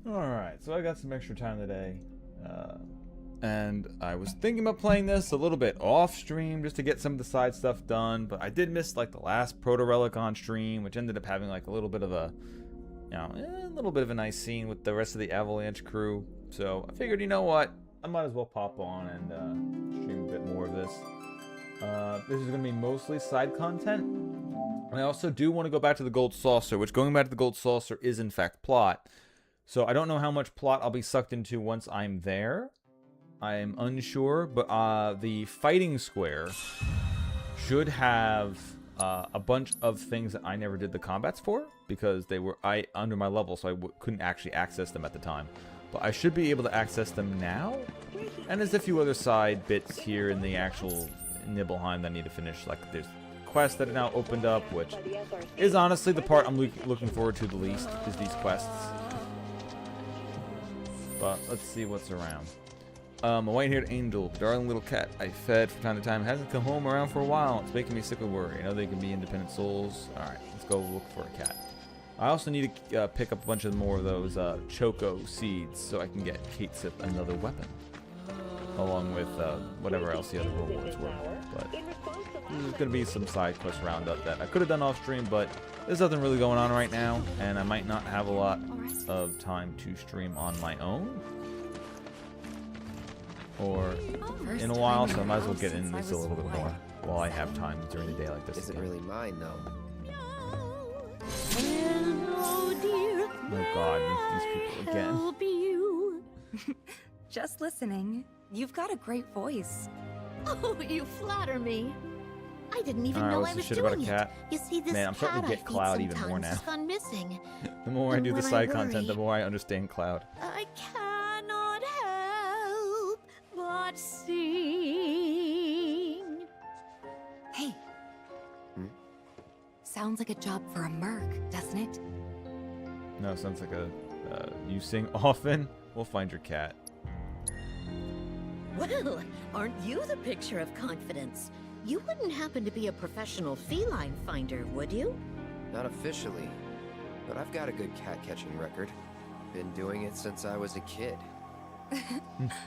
Alright, so I got some extra time today. And I was thinking about playing this a little bit off stream just to get some of the side stuff done, but I did miss like the last Proto relic on stream, which ended up having like a little bit of a, a little bit of a nice scene with the rest of the Avalanche crew. So I figured, you know what, I might as well pop on and stream a bit more of this. This is going to be mostly side content. And I also do want to go back to the Gold Saucer, which going back to the Gold Saucer is in fact plot. So I don't know how much plot I'll be sucked into once I'm there. I'm unsure, but the fighting square should have a bunch of things that I never did the combats for because they were under my level, so I couldn't actually access them at the time. But I should be able to access them now. And there's a few other side bits here in the actual Nibelheim that I need to finish. Like there's quests that are now opened up, which is honestly the part I'm looking forward to the least, is these quests. But let's see what's around. A white-haired angel, darling little cat I fed from time to time, hasn't come home around for a while. It's making me sick with worry. I know they can be independent souls. Alright, let's go look for a cat. I also need to pick up a bunch of more of those Choco seeds so I can get Kate Sip another weapon. Along with whatever else the other rewards were. But there's going to be some side quest roundup that I could have done off stream, but there's nothing really going on right now, and I might not have a lot of time to stream on my own. Or in a while, so I might as well get in this a little bit more while I have time during the day like this. Isn't really mine though. Oh God, these people again. Just listening. You've got a great voice. Oh, you flatter me. I didn't even know I was shit doing about a cat? it. You see, this Man, I'm starting to cat get I Cloud feed even more sometimes now. has gone missing. The more I do the And when side I content, the worry, more I understand Cloud. I cannot help but sing. Hey. Sounds like a job for a merc, doesn't it? No, sounds like a you sing often. We'll find your cat. Well, aren't you the picture of confidence? You wouldn't happen to be a professional feline finder, would you? Not officially, but I've got a good cat catching record. Been doing it since I was a kid.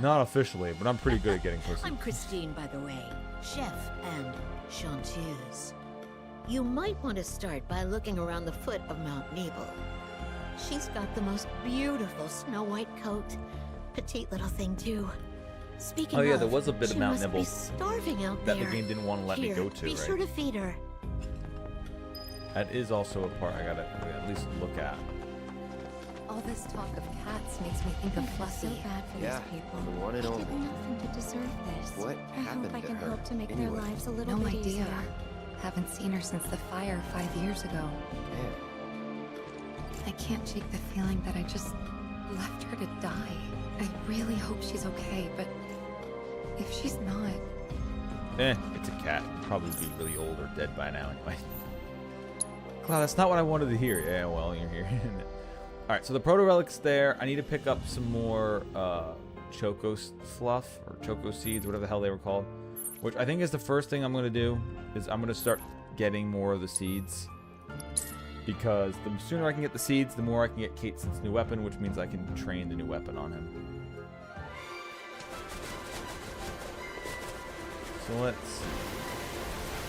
Not officially, but I'm pretty good at getting pussy. I'm Christine, by the way, chef and chanteuse. You might want to start by looking around the foot of Mount Nebel. She's got the most beautiful snow-white coat. Petite little thing, too. Speaking Oh yeah, of, there was a bit of Mount she Nibble must be starving out that there. the game didn't want to let me go to, be right? sure to feed her. That is also a part I gotta at least look at. All this talk of cats makes me think of Fluffy. So bad for Yeah, these people. the one and They only. did nothing to deserve this. What happened I hope I to can her? help to make anyway? their lives a little bit easier. Haven't seen her since the fire 5 years ago. Man, I can't shake the feeling that I just left her to die. I really hope she's okay, but if she's not... It's a cat. Probably be really old or dead by now anyway. Cloud, that's not what I wanted to hear. Yeah, well, you're here. Alright, so the Proto Relic's there. I need to pick up some more Choco Fluff, or Choco Seeds, whatever the hell they were called. Which I think is the first thing I'm going to do, is I'm going to start getting more of the seeds. Because the sooner I can get the seeds, the more I can get Kate's new weapon, which means I can train the new weapon on him. So let's see.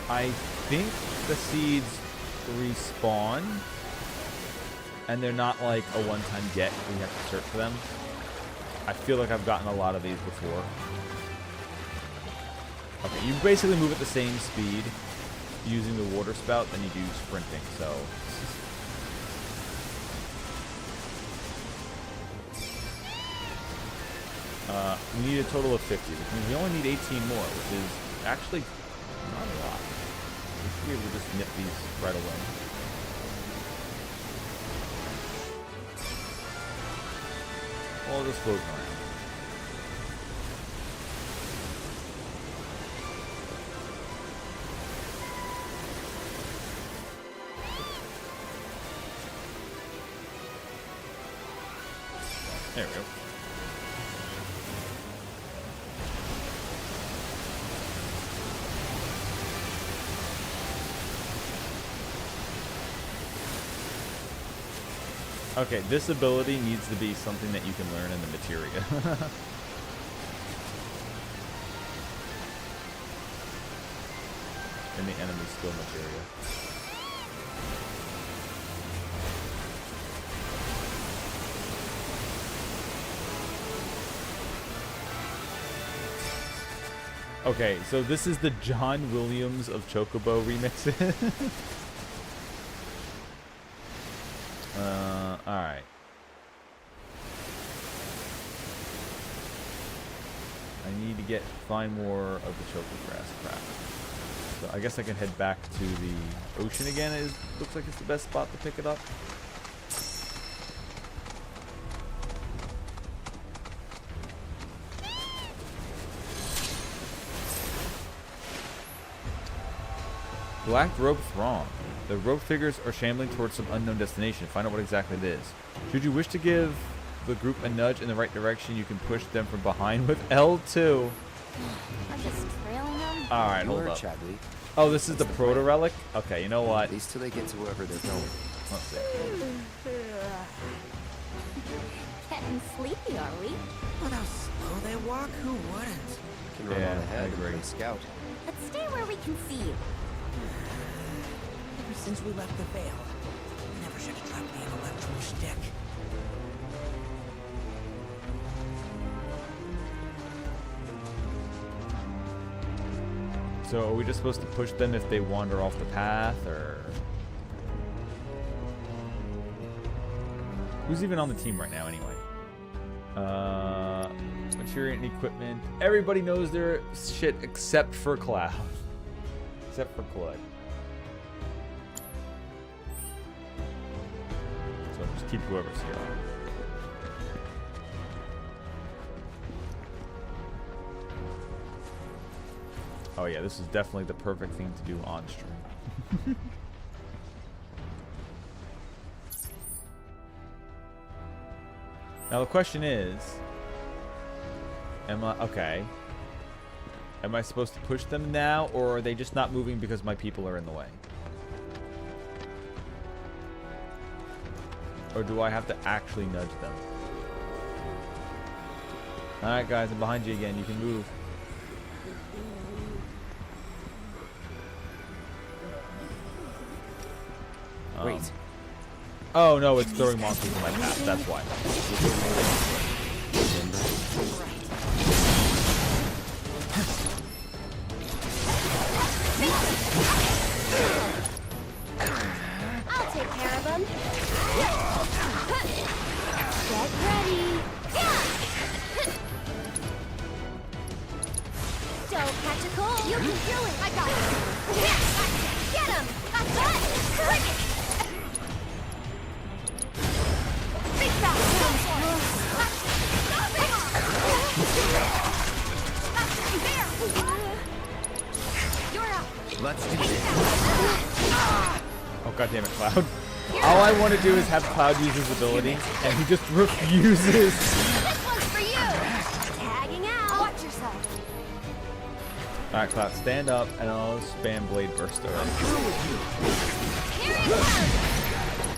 I think the seeds respawn, and they're not like a one-time get where you have to search for them. I feel like I've gotten a lot of these before. Okay, you basically move at the same speed using the water spout than you do sprinting, so... we need a total of 50, which means we only need 18 more, which is actually not a lot. We should be able to just nip these right away. All just floating around. There we go. Okay, this ability needs to be something that you can learn in the materia. In the enemy skill materia. Okay, so this is the John Williams of Chocobo remixes. Alright. I need to find more of the Chocograss crap. So I guess I can head back to the ocean again. Looks like it's the best spot to pick it up. Black rope throng. The rope figures are shambling towards some unknown destination. Find out what exactly it is. Should you wish to give the group a nudge in the right direction, you can push them from behind with L2. I'm just trailing them. Alright, hold up. Chadley. Oh, this is the Proto relic? Okay, you know what? At least till they get to wherever they're going. Let's see. Getting sleepy, are we? Well, how slow they walk, who wouldn't? Can run Yeah, on I ahead and agree. play scout. Let's stay where we can see you. Ever since we left the Vale, we never should have dropped the intellectual shtick. So are we just supposed to push them if they wander off the path, or... Who's even on the team right now, anyway? Material and equipment. Everybody knows their shit except for Cloud. Except for Cloud. So just keep whoever's here. Oh yeah, this is definitely the perfect thing to do on stream. Now the question is, am I supposed to push them now, or are they just not moving because my people are in the way? Or do I have to actually nudge them? Alright guys, I'm behind you again, you can move. Wait. Oh no, it's throwing monsters in my path, that's why. I'll take care of them. Get ready. Don't catch a cold. You can do it. I got it. Get him. Big fat. There. You're up. Let's do this. Oh god damn it, Cloud. All I want to do is have Cloud use his ability, and he just refuses. This one's for you. Tagging out. Watch yourself. Alright, Cloud, stand up, and I'll spam Blade Burst already. Here it comes.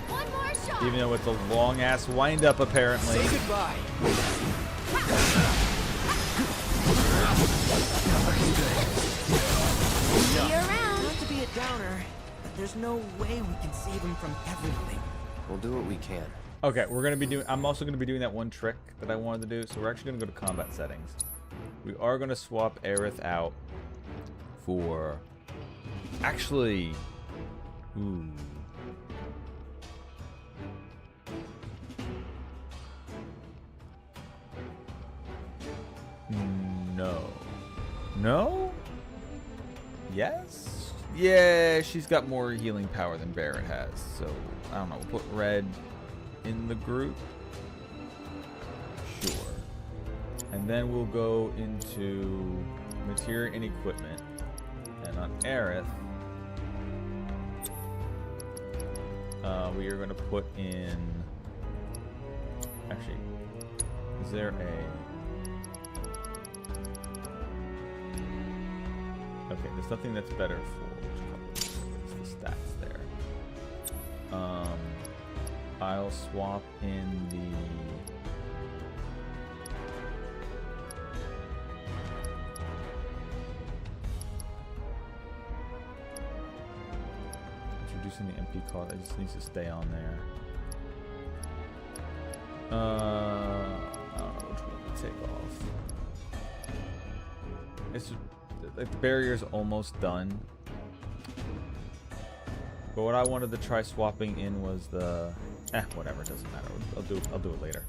One more shot. Even though it's a long-ass wind-up, apparently. Say goodbye. See you around. Not to be a downer, but there's no way we can save him from everything. We'll do what we can. Okay, we're gonna be doing. I'm also gonna be doing that one trick that I wanted to do. So we're actually gonna go to combat settings. We are gonna swap Aerith out for. Actually, ooh. No. No? Yes? Yeah, she's got more healing power than Barrett has. So, I don't know. We'll put Red in the group. Sure. And then we'll go into Materia and Equipment. And on Aerith, we are going to put in... Actually, is there a... Okay, there's nothing that's better for which color. It's the stats there. I'll swap in the... Introducing the MP card, it just needs to stay on there. I don't know which one to take off. It's like the barrier's almost done. But what I wanted to try swapping in was the whatever, it doesn't matter. I'll do it later.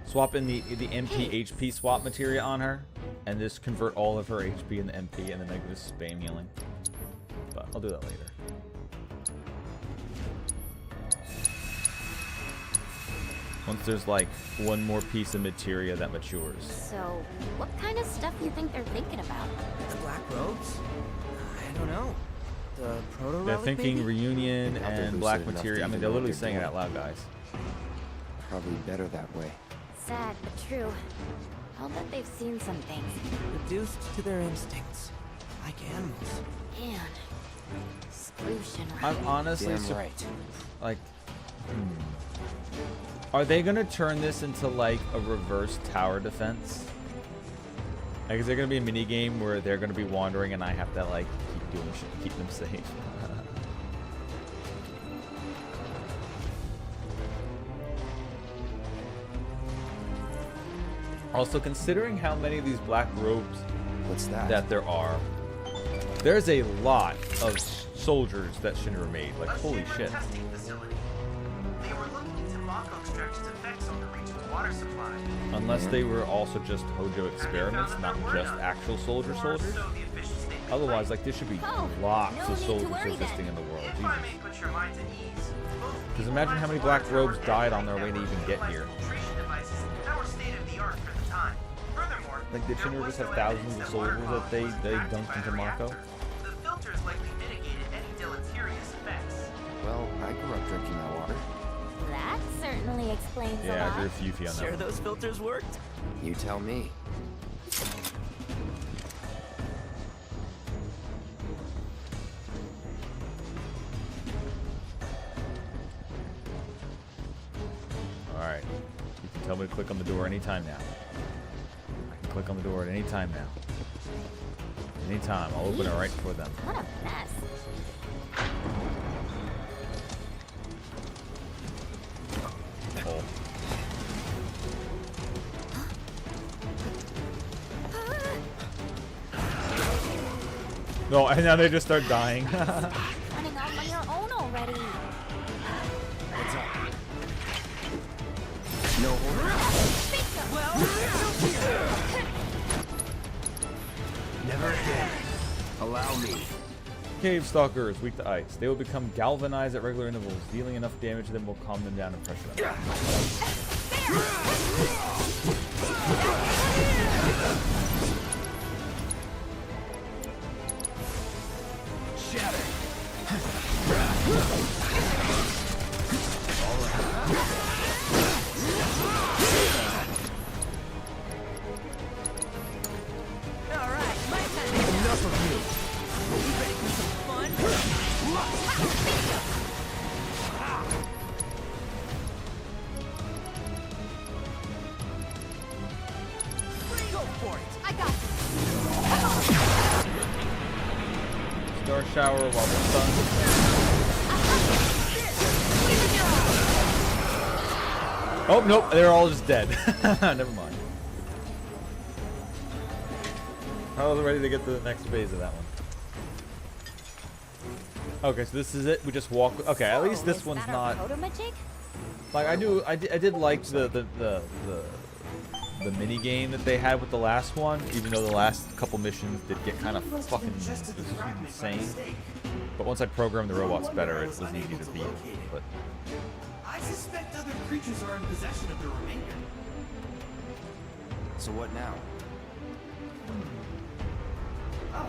Swap in the MP HP swap materia on her and just convert all of her HP into MP and then I can just spam healing. But I'll do that later. Once there's like one more piece of materia that matures. So, what kind of stuff do you think they're thinking about? The black robes? I don't know. The proto relic, They're thinking maybe? reunion Doubt they're and black lucid enough to materia. I mean, even they're know what literally they're saying it doing. out loud, guys. Probably better that way. Sad, but true. I'll bet they've seen some things. Reduced to their instincts. Like animals. Man, exclusion, I'm right? honestly Damn right. like, are they gonna turn this into like a reverse tower defense? Like, is there gonna be a mini game where they're gonna be wandering and I have to like keep doing shit to keep them safe? Also, considering how many of these black robes What's that? that there are, there's a lot of soldiers that Shinra made. Like, holy shit. Testing facility. They were looking into Mako extraction's effects on the region's water supply. Unless they were also just Hojo experiments, not just actual soldiers. So the official statement. Otherwise, like, there should be Oh, lots no of need to soldiers worry existing then. in the world. If I Jesus. may put your minds at ease. Because imagine how many black robes died on their way to even get here. Filtration devices that were state of the art for the time. Furthermore, Like, did there Shinra was just have no thousands evidence of that water soldiers that they molecules acted dunked by into the Mako? reactor. The filters likely mitigated any deleterious effects. Well, I grew up drinking that water. That certainly explains a Yeah, I lot. agree with Yuffie on Sure that one. those filters worked? You tell me. Alright. You can tell me to click on the door anytime now. I can click on the door at any time now. Anytime. I'll open it right for them. What a mess. Oh. No, and now they just start dying. Running off on your own already. What's up? No order? Never again. Allow me. Cave stalkers, weak to ice. They will become galvanized at regular intervals. Dealing enough damage to them will calm them down and pressure them. Shatter. Alright, my turn. Enough of you. You ready for some fun? Go for it. I got you. Star shower while they're stunned. Oh, nope. They're all just dead. Never mind. I was ready to get to the next phase of that one. Okay, so this is it. We just walk. Okay, at least this Is one's that our not. Proto-magic? Like I did like the mini game that they had with the last one, even though the last couple missions did get kind of fucking insane. But once I programmed the robots better, it was easy to beat. But I suspect other creatures are in possession of the remainder. So what now? Oh.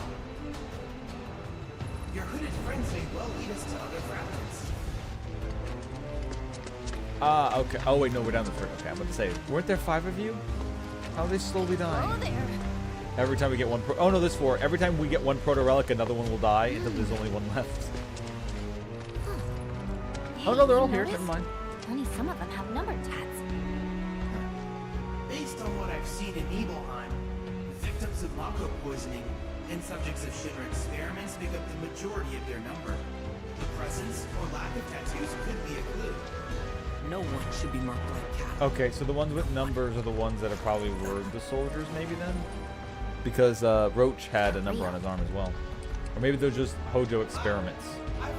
Your hooded friends may well lead us to other fragments. okay. Oh wait, no, we're down the third. Okay, I'm about to say, weren't there 5 of you? How are they slowly dying? Oh, there. Every time we get one. Oh no, there's 4. Every time we get one proto relic, another one will die until there's only one left. Oh no, they're all here. Never mind. funny some of them have number tats. Based on what I've seen in Nibelheim, victims of Mako poisoning and subjects of Shinra experiments make up the majority of their number. The presence or lack of tattoos could be a clue. No one should be marked like cattle. Okay, so the ones with numbers are the ones that are probably were the soldiers, maybe then? Because Roach had a number on his arm as well. Or maybe they're just Hojo experiments,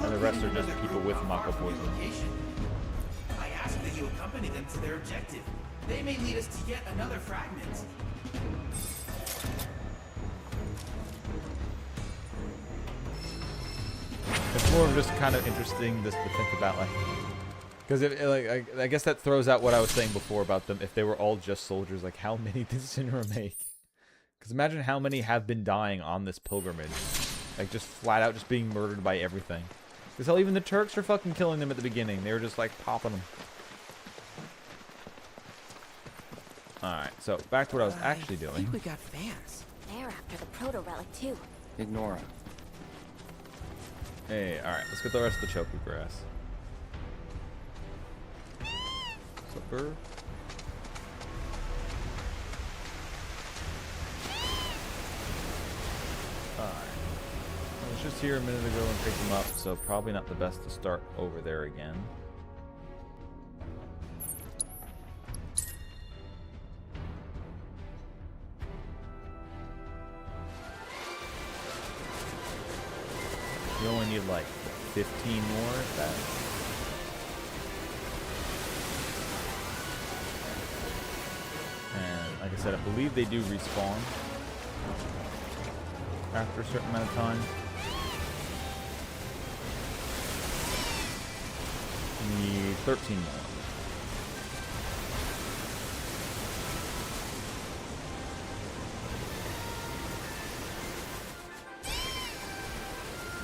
and the rest are just people with Mako poisoning. I ask that you accompany them to their objective. They may lead us to yet another fragment. It's more of just kind of interesting just to think about, like, because I guess that throws out what I was saying before about them. If they were all just soldiers, like how many did Shinra make? Because imagine how many have been dying on this pilgrimage, like just flat out just being murdered by everything. Because hell, even the Turks are fucking killing them at the beginning. They were just like popping them. All right, so back to what I was actually doing. I think we got fans. They're after the Proto relic too. Ignore him. Hey, all right, let's get the rest of the choku grass. Supper. Alright. I was just here a minute ago and picked them up, so probably not the best to start over there again. You only need like 15 more if that. And like I said, I believe they do respawn after a certain amount of time. Need 13 more.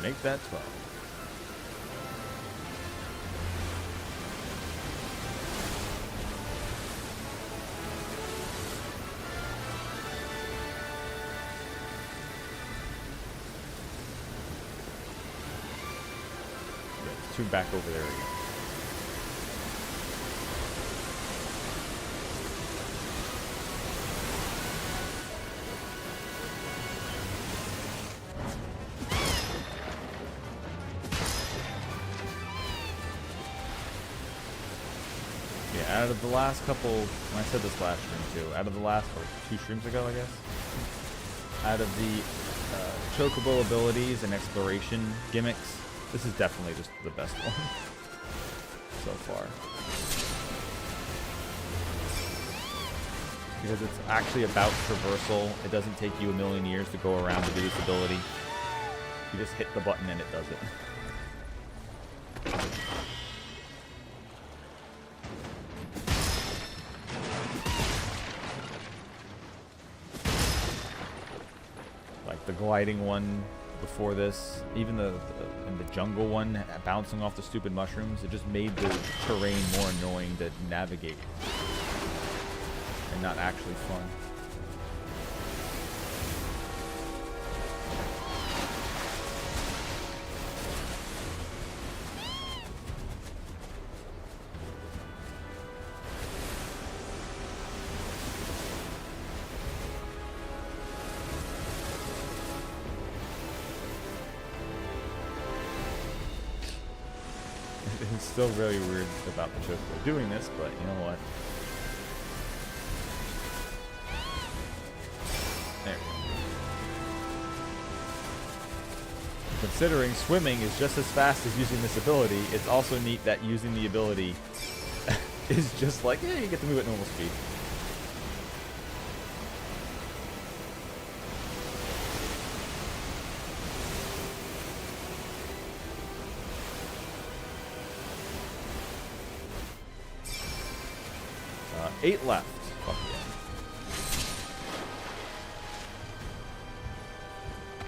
Make that 12. There's two back over there again. Out of the last couple, I said this last stream too, out of the last, like, 2 streams ago, I guess, out of the chocobo abilities and exploration gimmicks, this is definitely just the best one so far. Because it's actually about traversal. It doesn't take you a million years to go around to do this ability. You just hit the button and it does it. The gliding one before this, even the jungle one bouncing off the stupid mushrooms, it just made the terrain more annoying to navigate and not actually fun. It's still really weird about the chocobo doing this, but you know what? There we go. Considering swimming is just as fast as using this ability, it's also neat that using the ability is just like, yeah, you get to move at normal speed. Eight left. Fuck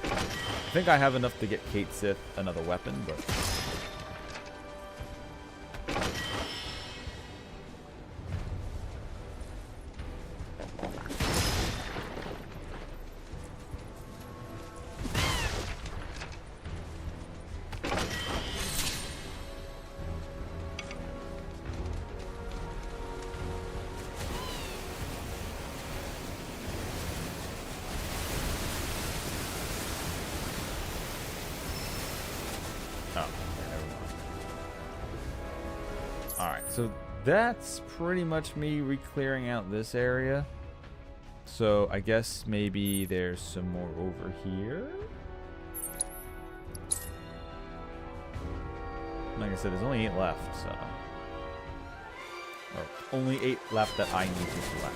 yeah. I think I have enough to get Kate Sith another weapon, but... So that's pretty much me re-clearing out this area. So I guess maybe there's some more over here. Like I said, there's only 8 left, so... Or only 8 left that I need to select.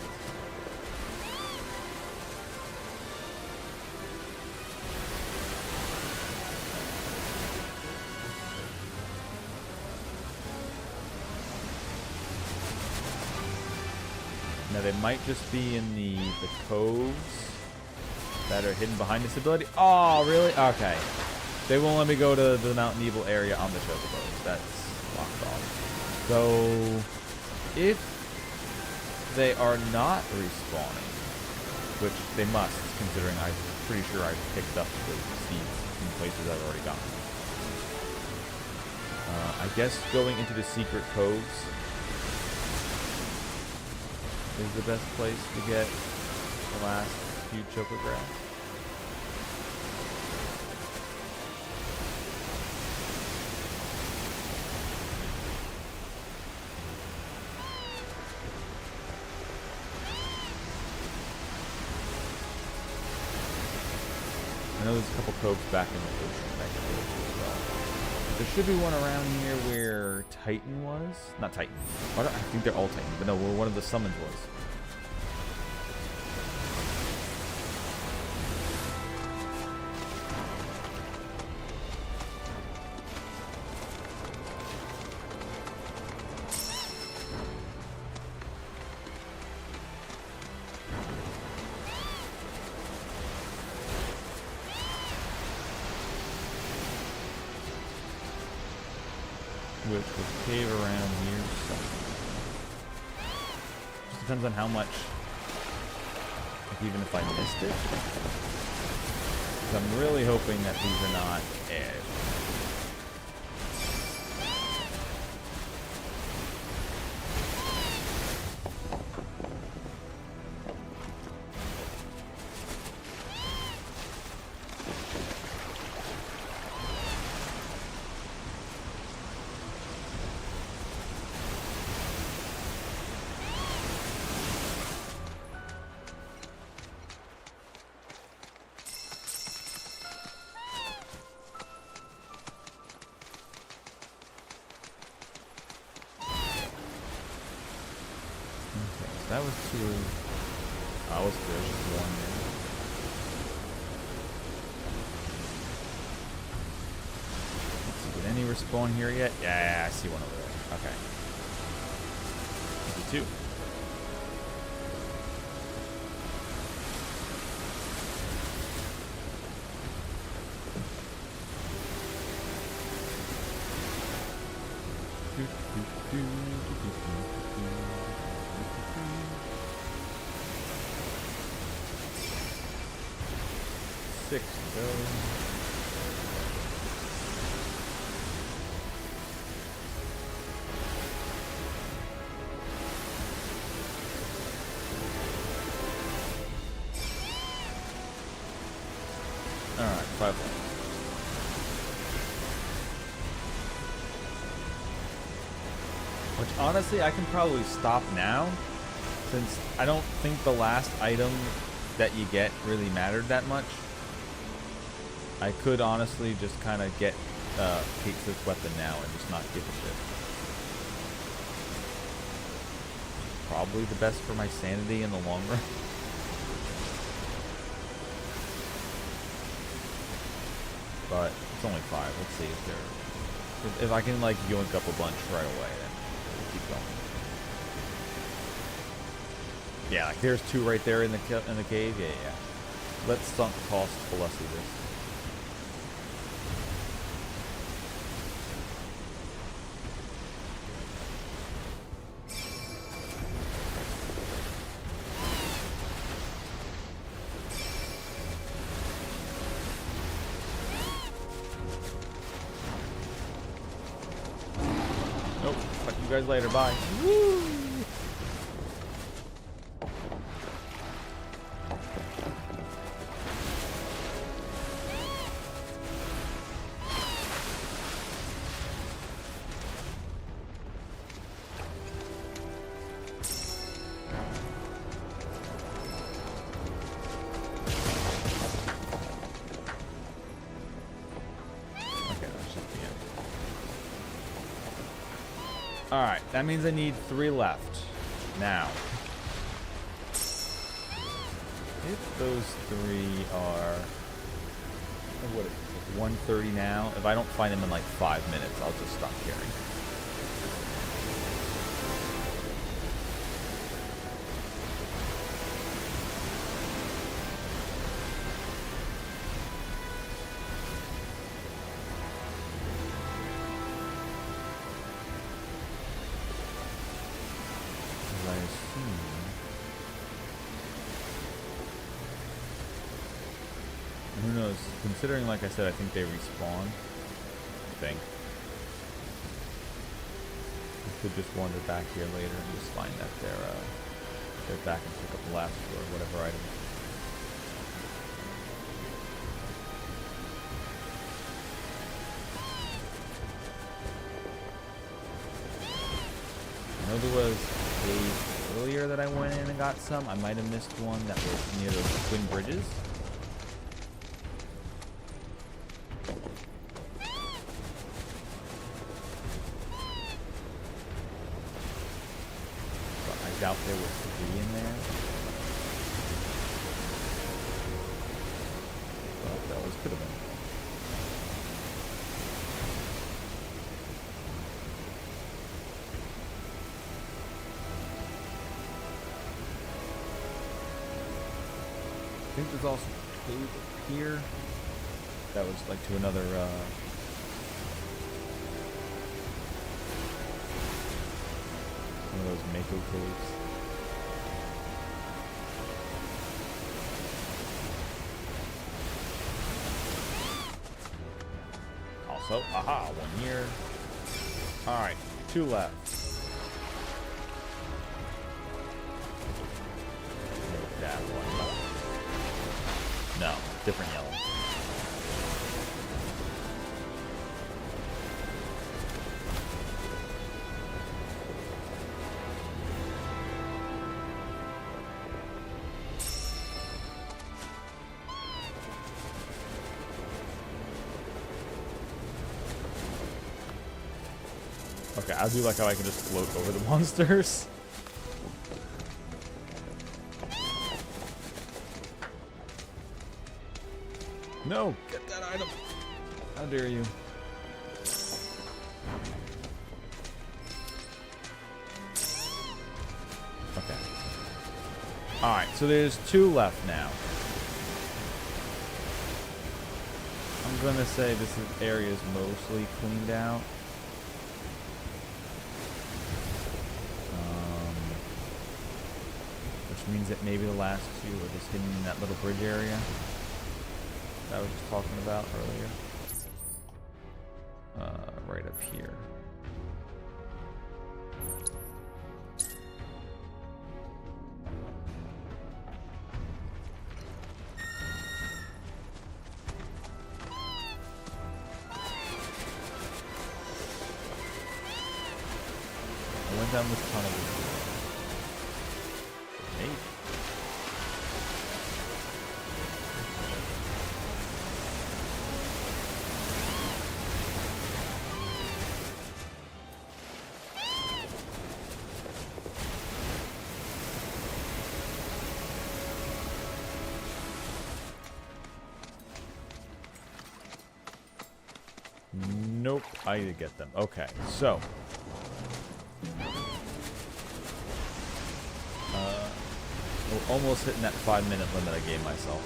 Now they might just be in the coves that are hidden behind this ability. Oh, really? Okay. They won't let me go to the Mount Evil area on the chocobos. That's locked off. So, if they are not respawning, which they must, considering I'm pretty sure I've picked up the seeds in places I've already gotten. I guess going into the secret coves is the best place to get the last few chocographs. I know there's a couple coves back in the ocean back in the ocean as well. There should be one around here where Titan was. Not Titan. I think they're all Titan, but no, where one of the summons was. Which would cave around here somewhere. Just depends on how much, even if I missed it. 'Cause I'm really hoping that these are not edge. That was 2. I was there's just 1 there. Let's see, did any respawn here yet? Yeah, I see one over there. Okay. I see 2. Six to go. All right, 5 left. Which honestly, I can probably stop now, since I don't think the last item that you get really mattered that much. I could honestly just kind of get Kate Swift's weapon now and just not give a shit. Probably the best for my sanity in the long run. But it's only 5. Let's see if they're... If I can like yoink up a bunch right away, then we'll keep going. Yeah, like there's 2 right there in the cave. Yeah. Let's sunk cost Pelosi this. Nope. Talk to you guys later. Bye. Woo! Alright, that means I need 3 left. Now. If those 3 are... What is it, 130 now? If I don't find them in like 5 minutes, I'll just stop caring. Who knows? Considering, like I said, I think they respawn. I think. I could just wander back here later and just find that they're back and pick up the last or whatever item. I know there was a cave earlier that I went in and got some. I might have missed one that was near those twin bridges. Out there with 3 in there. Well, that was could have been. I think there's also a cave up here. That was like to another one of those Mako caves. Also, aha, 1 here. Alright, 2 left. That one. No, different yellow. Okay, I do like how I can just float over the monsters. No, get that item. How dare you? Okay. Alright, so there's 2 left now. I'm gonna say this area is mostly cleaned out. Which means that maybe the last 2 are just hidden in that little bridge area that I was just talking about earlier. Right up here. I went down this tunnel before. Maybe. Nope, I need to get them. Okay, so we're almost hitting that 5-minute limit I gave myself.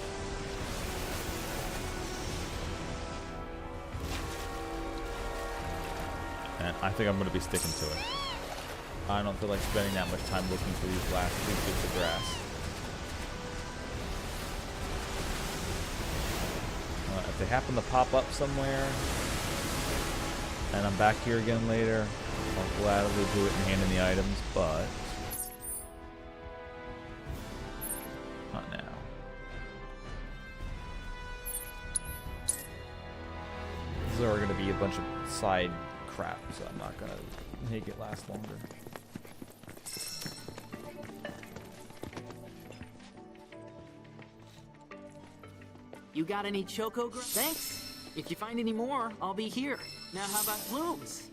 And I think I'm going to be sticking to it. I don't feel like spending that much time looking for these last 2 bits of grass. If they happen to pop up somewhere, and I'm back here again later, I'll gladly do it and hand in the items, but not now. These are going to be a bunch of side crap, so I'm not going to make it last longer. You got any choco? Thanks. If you find any more, I'll be here. Now, how about blooms?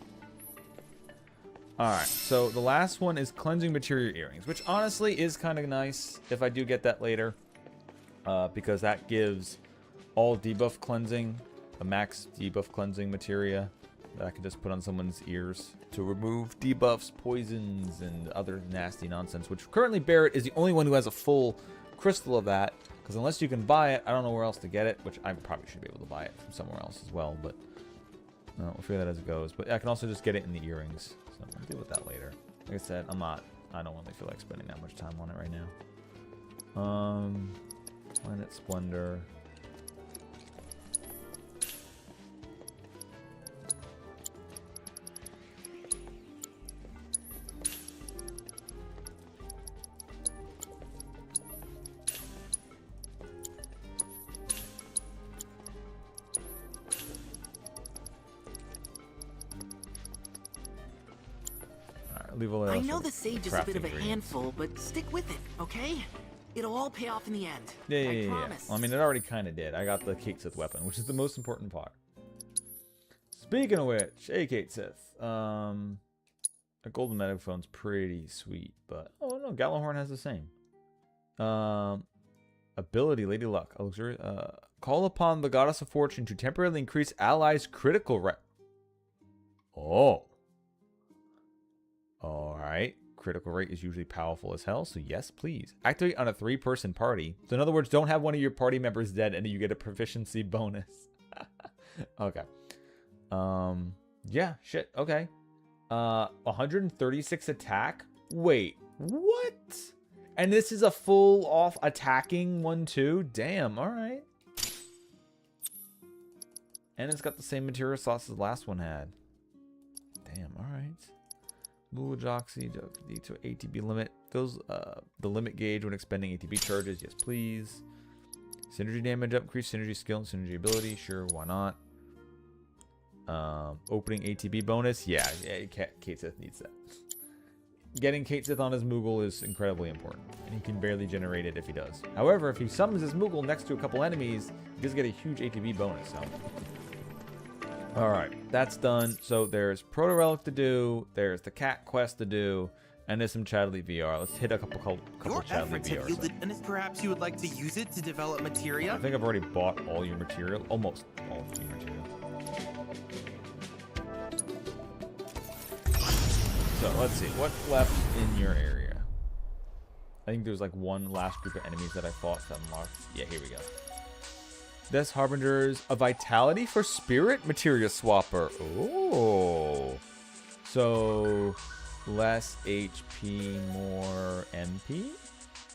Alright, so the last one is cleansing materia earrings, which honestly is kind of nice if I do get that later. Because that gives all debuff cleansing, a max debuff cleansing materia that I can just put on someone's ears to remove debuffs, poisons, and other nasty nonsense, which currently Barrett is the only one who has a full crystal of that, because unless you can buy it, I don't know where else to get it, which I probably should be able to buy it from somewhere else as well, but we'll figure that as it goes. But I can also just get it in the earrings, so I'll deal with that later. Like I said, I don't really feel like spending that much time on it right now. Planet Splendor. I know the sage is a bit of a handful, but stick with it, okay? It'll all pay off in the end. I promise. Well, I mean, it already kind of did. I got the Kate Sith weapon, which is the most important part. Speaking of which, hey, Kate Sith. A golden megaphone's pretty sweet, but oh no, Gallahorn has the same. Ability, Lady Luck. Call upon the Goddess of Fortune to temporarily increase allies' critical rate. Oh. Alright. Critical rate is usually powerful as hell, so yes, please. Activate on a 3-person party. So in other words, don't have one of your party members dead and you get a proficiency bonus. Okay. Yeah, shit, okay. 136 attack? Wait, what? And this is a full off attacking one too? Damn, alright. And it's got the same material slots as the last one had. Damn, alright. Mulajoxy, to ATB limit. Fills the limit gauge when expending ATB charges. Yes, please. Synergy damage up. Increase synergy skill and synergy ability. Sure, why not? Opening ATB bonus. Yeah, Kate Sith needs that. Getting Kate Sith on his Moogle is incredibly important. And he can barely generate it if he does. However, if he summons his Moogle next to a couple enemies, he does get a huge ATB bonus. So. Alright, that's done. So there's Proto Relic to do, there's the cat quest to do, and there's some Chadley VR. Let's hit a couple Chadley VR. Yielded, and if perhaps you would like to use it to develop materia? I think I've already bought all your material. Almost all of your material. So let's see, what's left in your area? I think there's like one last group of enemies that I fought that unlocked. Yeah, here we go. This harbingers a vitality for spirit materia swapper. Oh, so less HP, more MP.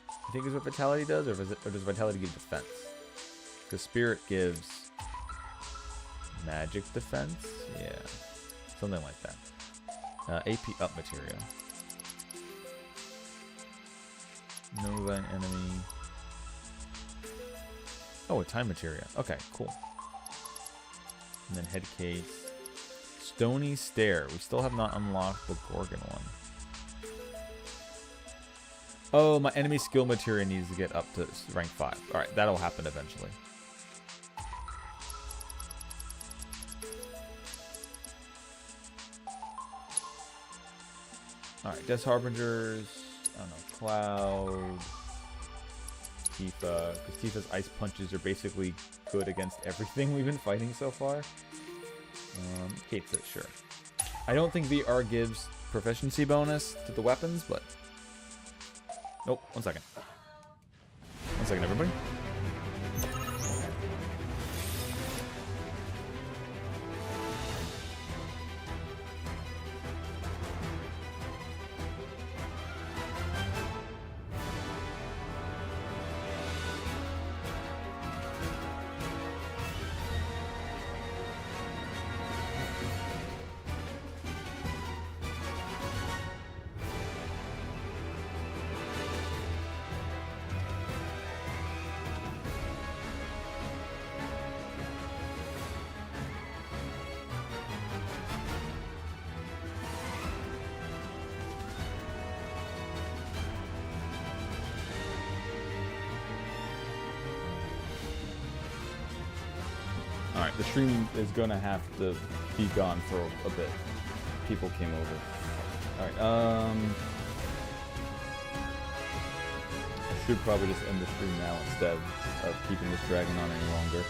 I think is what vitality does, or does vitality give defense? Because spirit gives magic defense. Yeah, something like that. AP up material. Know thine enemy. Oh, a time materia. Okay, cool. And then head case. Stony Stair. We still have not unlocked the Gorgon one. Oh, my enemy skill materia needs to get up to rank 5. Alright, that'll happen eventually. Alright, Death Harbingers. I don't know. Cloud. Tifa, because Tifa's ice punches are basically good against everything we've been fighting so far. Kate says sure. I don't think VR gives proficiency bonus to the weapons, but... Nope, 1 second. 1 second, everybody. Alright, the stream is gonna have to be gone for a bit. People came over. Alright, I should probably just end the stream now instead of keeping this dragging on any longer.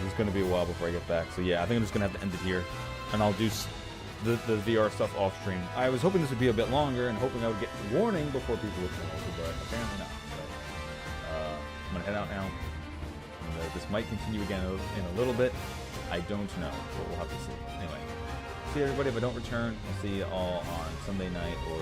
It's going to be a while before I get back, so yeah, I think I'm just going to have to end it here, and I'll do the VR stuff off stream. I was hoping this would be a bit longer, and hoping I would get a warning before people would come over, but apparently not. So, I'm going to head out now. And, this might continue again in a little bit. I don't know, but we'll have to see. Anyway, see everybody. If I don't return, I'll see you all on Sunday night or